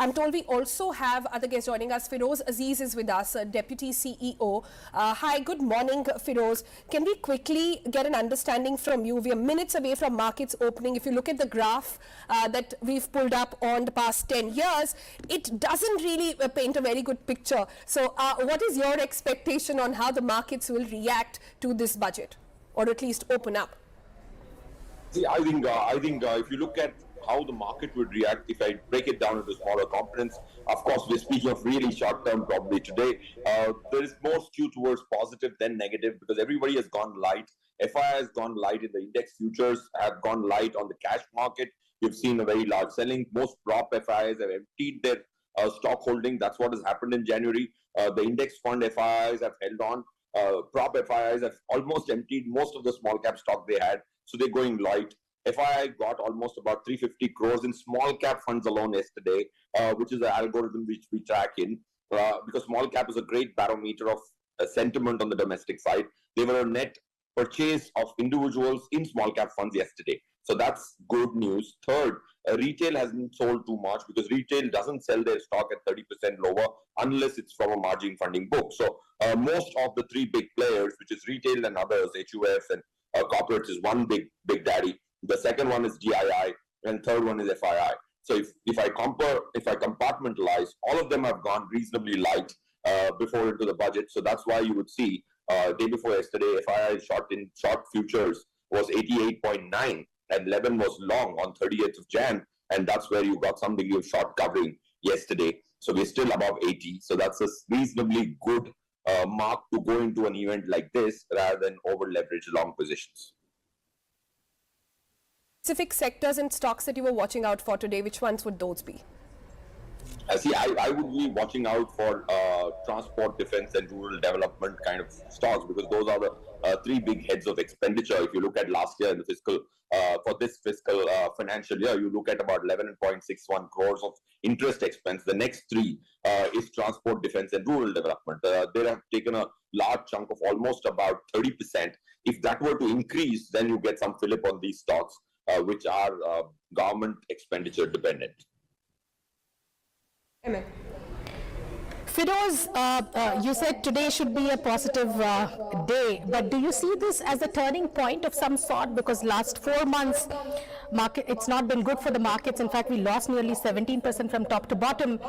I'm told we also have other guests joining us. Feroz Aziz is with us, Deputy CEO. Hi, good morning, Feroz. Can we quickly get an understanding from you? We are minutes away from markets opening. If you look at the graph that we've pulled up on the past 10 years, it doesn't really paint a very good picture. So what is your expectation on how the markets will react to this budget, or at least open up? See, I think if you look at how the market would react, if I break it down into smaller components, of course, we're speaking of really short term probably today. There is more skew towards positive than negative because everybody has gone light. FI has gone light in the index futures, have gone light on the cash market. You've seen a very large selling. Most prop FIs have emptied their stock holding. That's what has happened in January. The index fund FIs have held on. Prop FIs have almost emptied most of the small cap stock they had. So they're going light. FII got almost about 350 crores in small cap funds alone yesterday, which is an algorithm which we track in, because small cap is a great barometer of sentiment on the domestic side. They were a net purchase of individuals in small cap funds yesterday. So that's good news. Third, retail hasn't sold too much because retail doesn't sell their stock at 30% lower unless it's from a margin funding book. So most of the three big players, which is retail and others, HUFs and corporates, is one big daddy. The second one is GII, and third one is FII. So if I compartmentalize, all of them have gone reasonably light before into the budget. So that's why you would see day before yesterday, FII short futures was 88.9 and 11 was long on 30th of Jan, and that's where you got some degree of short covering yesterday. So we're still above 80. So that's a reasonably good mark to go into an event like this rather than over leverage long positions. Specific sectors and stocks that you were watching out for today, which ones would those be? See, I would be watching out for transport, defense, and rural development kind of stocks because those are the three big heads of expenditure. If you look at last year in the fiscal, for this fiscal financial year, you look at about 11.61 crores of interest expense. The next three is transport, defense, and rural development. They have taken a large chunk of almost about 30%. If that were to increase, then you get some fillip on these stocks, which are government expenditure dependent. Feroz, you said today should be a positive day, but do you see this as a turning point of some sort? Because last 4 months, it's not been good for the markets. In fact, we lost nearly 17% from top to bottom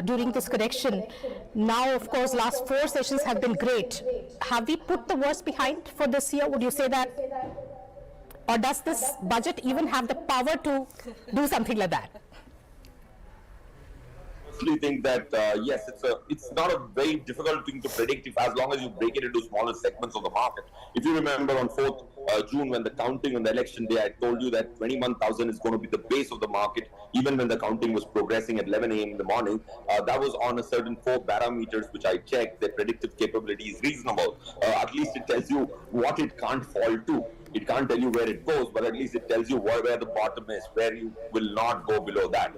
during this correction. Now, of course, last 4 sessions have been great. Have we put the worst behind for this year? Would you say that? Or does this budget even have the power to do something like that? I think that yes, it's not a very difficult thing to predict as long as you break it into smaller segments of the market. If you remember on 4th June when the counting on the election day, I told you that 21,000 is going to be the base of the market, even when the counting was progressing at 11 a.m. in the morning. That was on a certain 4 parameters which I checked. Their predictive capability is reasonable. At least it tells you what it can't fall to. It can't tell you where it goes, but at least it tells you where the bottom is, where you will not go below that.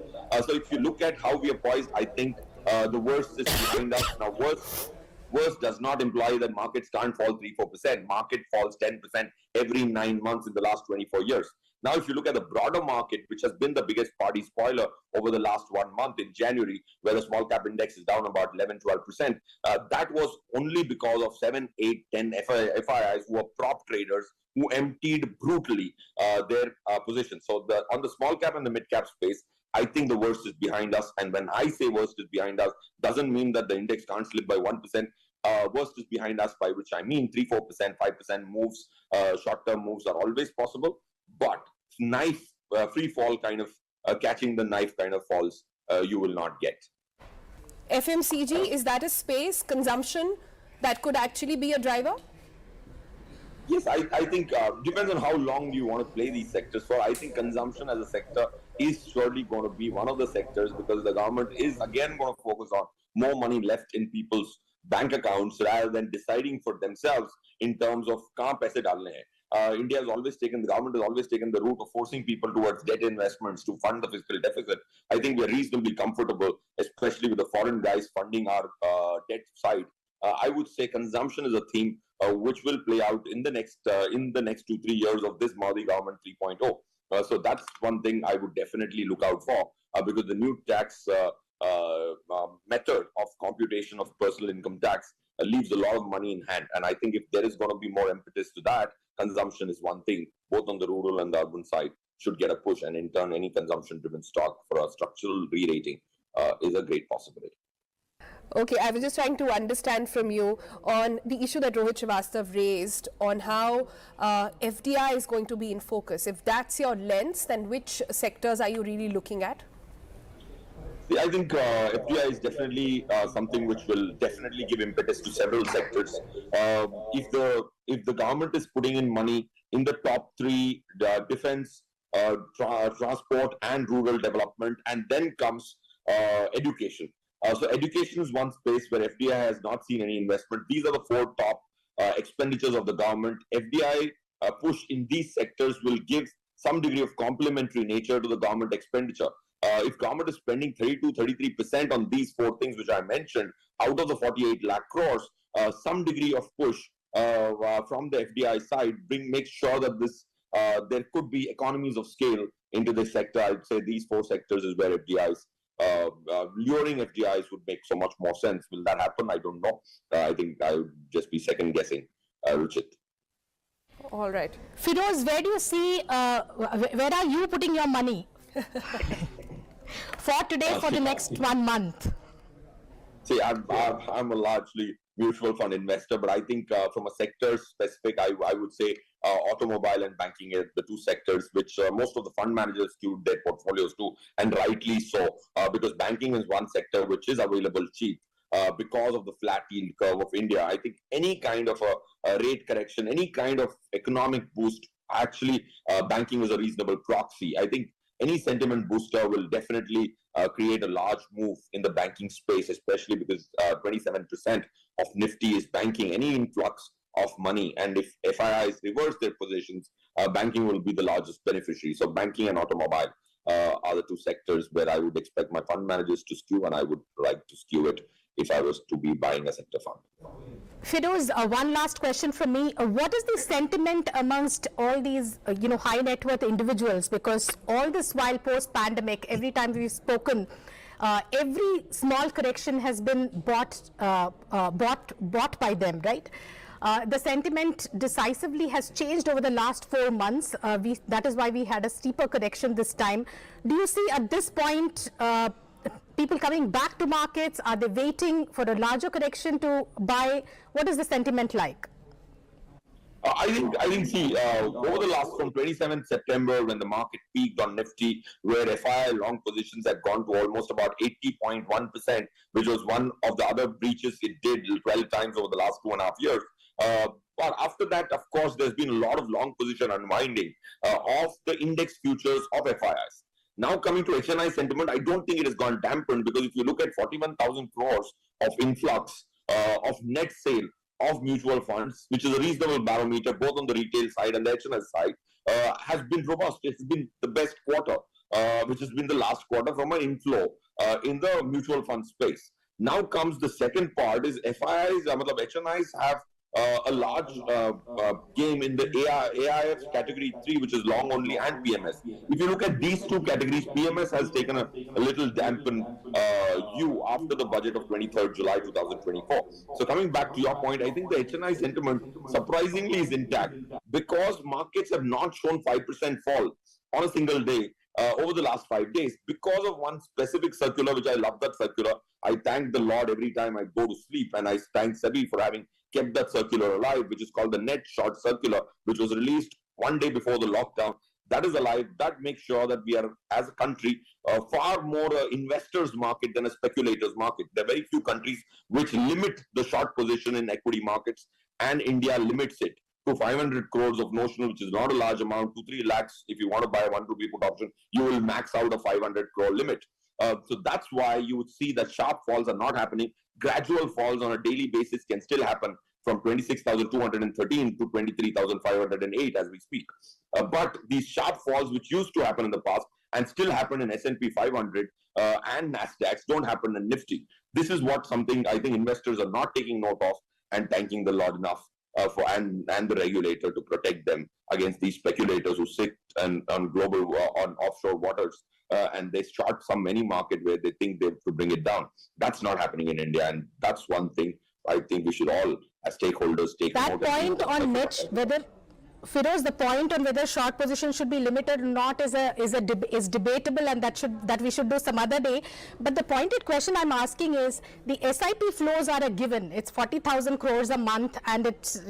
So if you look at how we are poised, I think the worst is behind us. Now, worst does not imply that markets can't fall 3-4%. Market falls 10% every 9 months in the last 24 years. Now, if you look at the broader market, which has been the biggest party spoiler over the last 1 month in January, where the small cap index is down about 11-12%, that was only because of 7, 8, 10 FIIs who are prop traders who emptied brutally their positions. So on the small cap and the mid cap space, I think the worst is behind us. And when I say worst is behind us, doesn't mean that the index can't slip by 1%. Worst is behind us, by which I mean 3-4%, 5% moves, short-term moves are always possible. But knife, free fall kind of, catching the knife kind of falls, you will not get. FMCG, is that a space, consumption, that could actually be a driver? Yes, I think depends on how long you want to play these sectors for. I think consumption as a sector is surely going to be one of the sectors because the government is again going to focus on more money left in people's bank accounts rather than deciding for themselves in terms of kahan paise dalne hain. India has always taken, the government has always taken the route of forcing people towards debt investments to fund the fiscal deficit. I think we are reasonably comfortable, especially with the foreign guys funding our debt side. I would say consumption is a theme which will play out in the next 2-3 years of this Modi government 3.0. So that's one thing I would definitely look out for, because the new tax method of computation of personal income tax leaves a lot of money in hand. And I think if there is going to be more impetus to that, consumption is one thing, both on the rural and the urban side, should get a push. And in turn, any consumption-driven stock for a structural re-rating is a great possibility. Okay, I was just trying to understand from you on the issue that Rohit Srivastav raised on how FDI is going to be in focus. If that's your lens, then which sectors are you really looking at? See, I think FDI is definitely something which will definitely give impetus to several sectors. If the government is putting in money in the top three, defense, transport and rural development, and then comes education. So education is one space where FDI has not seen any investment. These are the four top expenditures of the government. FDI push in these sectors will give some degree of complementary nature to the government expenditure. If government is spending 32-33% on these four things which I mentioned, out of the 48 lakh crores, some degree of push from the FDI side makes sure that this there could be economies of scale into this sector. I'd say these four sectors is where FDIs luring FDIs would make so much more sense. Will that happen? I don't know. I think I would just be second guessing, Ruchit. All right. Feroz, where do you see, where are you putting your money for today, for the next 1 month? See, I'm a largely mutual fund investor, but I think from a sector specific, I would say automobile and banking are the two sectors which most of the fund managers skewed their portfolios to, and rightly so, because banking is one sector which is available cheap. Because of the flat yield curve of India, I think any kind of a rate correction, any kind of economic boost, actually banking is a reasonable proxy. I think any sentiment booster will definitely create a large move in the banking space, especially because 27% of Nifty is banking. Any influx of money, and if FIIs reverse their positions, banking will be the largest beneficiary. So banking and automobile are the two sectors where I would expect my fund managers to skew, and I would like to skew it if I was to be buying a sector fund. Feroz, one last question from me. What is the sentiment amongst all these, high net worth individuals? Because all this while post-pandemic, every time we've spoken, every small correction has been bought by them, right? The sentiment decisively has changed over the last 4 months. That is why we had a steeper correction this time. Do you see at this point people coming back to markets? Are they waiting for a larger correction to buy? What is the sentiment like? I think, see, over the last, from 27th September, when the market peaked on Nifty, where FII long positions had gone to almost about 80.1%, which was one of the other breaches it did 12 times over the last 2.5 years. But after that, of course, there's been a lot of long position unwinding of the index futures of FIIs. Now coming to HNI sentiment, I don't think it has gone dampened, because if you look at 41,000 crores of influx of net sale of mutual funds, which is a reasonable barometer both on the retail side and the HNI side, has been robust. It's been the best quarter, which has been the last quarter from an inflow in the mutual fund space. Now comes the second part, is FIIs, HNIs have a large game in the AIF category 3, which is long only, and PMS. If you look at these two categories, PMS has taken a little dampened hue after the budget of 23rd July 2024. So coming back to your point, I think the HNI sentiment surprisingly is intact, because markets have not shown 5% fall on a single day over the last 5 days, because of one specific circular, which I love that circular. I thank the Lord every time I go to sleep, and I thank SEBI for having kept that circular alive, which is called the net short circular, which was released 1 day before the lockdown. That is alive. That makes sure that we are, as a country, far more investors market than a speculators market. There are very few countries which limit the short position in equity markets, and India limits it to 500 crores of notional, which is not a large amount, to 3 lakhs. If you want to buy a 1 rupee put option, you will max out a 500 crore limit. So that's why you would see that sharp falls are not happening. Gradual falls on a daily basis can still happen, from 26,213 to 23,508 as we speak. But these sharp falls, which used to happen in the past and still happen in S&P 500 and NASDAQ, don't happen in Nifty. This is what something I think investors are not taking note of and thanking the Lord enough. and the regulator to protect them against these speculators who sit on global on offshore waters and they start some many market where they think they have to bring it down. That's not happening in India, and that's one thing I think we should all, as stakeholders, take That note point on Mitch, whether Firoz, the point on whether short position should be limited or not is debatable, and that we should do some other day. But the pointed question I'm asking is, the SIP flows are a given. It's 40,000 crores a month, and it's,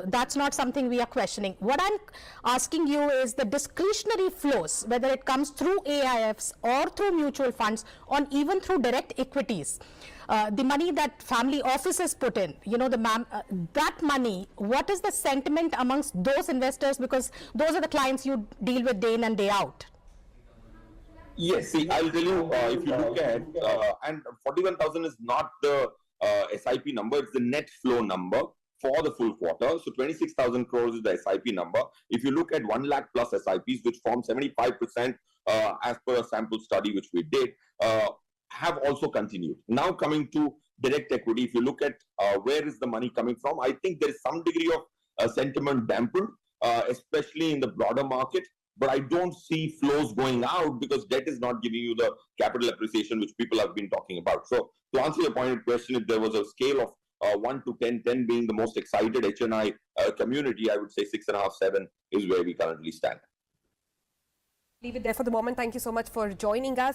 that's not something we are questioning. What I'm asking you is the discretionary flows, whether it comes through AIFs or through mutual funds, or even through direct equities. The money that family offices put in, that money, what is the sentiment amongst those investors? Because those are the clients you deal with day in and day out. Yes, see, I'll tell you, if you look at, and 41,000 is not the SIP number, it's the net flow number for the full quarter. So 26,000 crores is the SIP number. If you look at 1 lakh plus SIPs, which form 75% as per a sample study which we did, have also continued. Now coming to direct equity, if you look at where is the money coming from, I think there is some degree of sentiment dampened, especially in the broader market. But I don't see flows going out because debt is not giving you the capital appreciation which people have been talking about. So to answer your pointed question, if there was a scale of 1 to 10, 10 being the most excited HNI community, I would say 6.5, 7 is where we currently stand. Leave it there for the moment. Thank you so much for joining us.